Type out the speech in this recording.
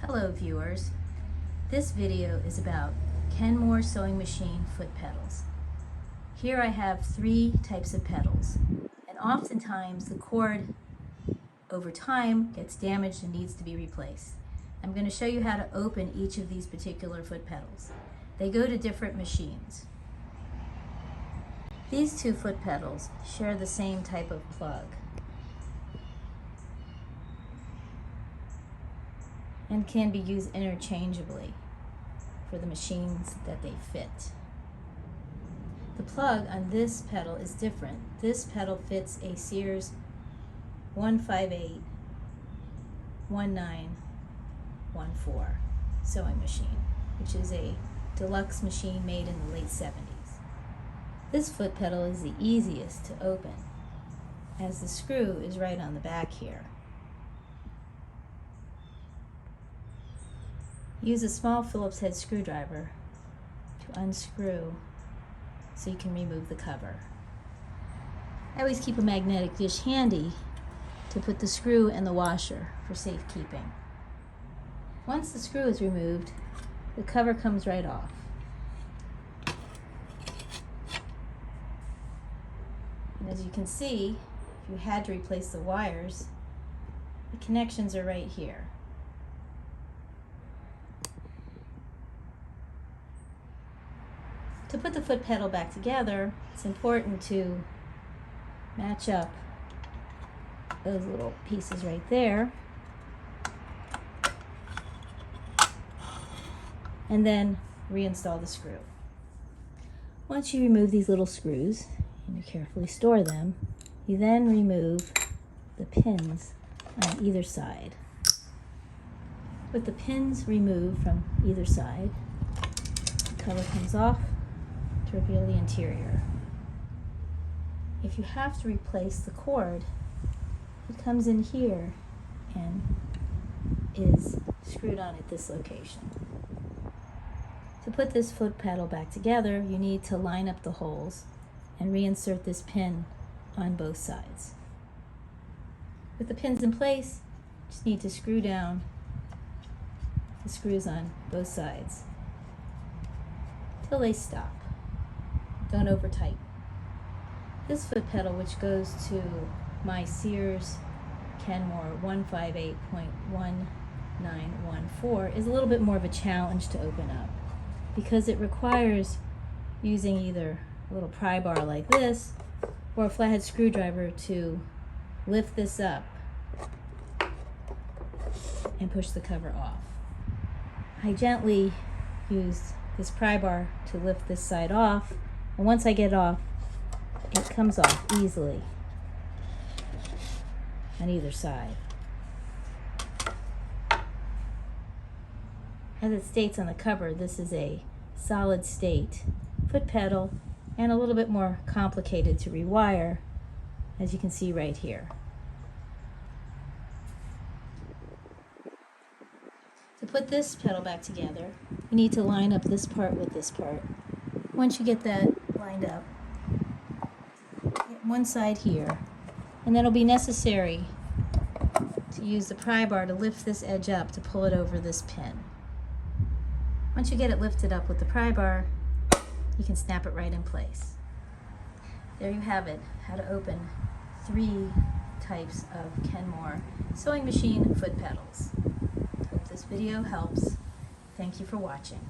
Hello viewers, this video is about Kenmore sewing machine foot pedals. Here I have 3 types of pedals, and oftentimes the cord over time gets damaged and needs to be replaced. I'm going to show you how to open each of these particular foot pedals. They go to different machines. These 2 foot pedals share the same type of plug and can be used interchangeably for the machines that they fit. The plug on this pedal is different. This pedal fits a Sears 158 1914 sewing machine, which is a deluxe machine made in the late 70s. This foot pedal is the easiest to open, as the screw is right on the back here. Use a small Phillips head screwdriver to unscrew so you can remove the cover. I always keep a magnetic dish handy to put the screw and the washer for safekeeping. Once the screw is removed, the cover comes right off. And as you can see, if you had to replace the wires, the connections are right here. To put the foot pedal back together, it's important to match up those little pieces right there, and then reinstall the screw. Once you remove these little screws and you carefully store them, you then remove the pins on either side. With the pins removed from either side, the cover comes off to reveal the interior. If you have to replace the cord, it comes in here and is screwed on at this location. To put this foot pedal back together, you need to line up the holes and reinsert this pin on both sides. With the pins in place, you just need to screw down the screws on both sides till they stop. Don't over tighten. This foot pedal, which goes to my Sears Kenmore 158.1914, is a little bit more of a challenge to open up because it requires using either a little pry bar like this or a flathead screwdriver to lift this up and push the cover off. I gently use this pry bar to lift this side off, and once I get it off, it comes off easily on either side. As it states on the cover, this is a solid state foot pedal and a little bit more complicated to rewire, as you can see right here. To put this pedal back together, you need to line up this part with this part. Once you get that lined up, get one side here, and then it'll be necessary to use the pry bar to lift this edge up to pull it over this pin. Once you get it lifted up with the pry bar, you can snap it right in place. There you have it, how to open 3 types of Kenmore sewing machine foot pedals. Hope this video helps. Thank you for watching.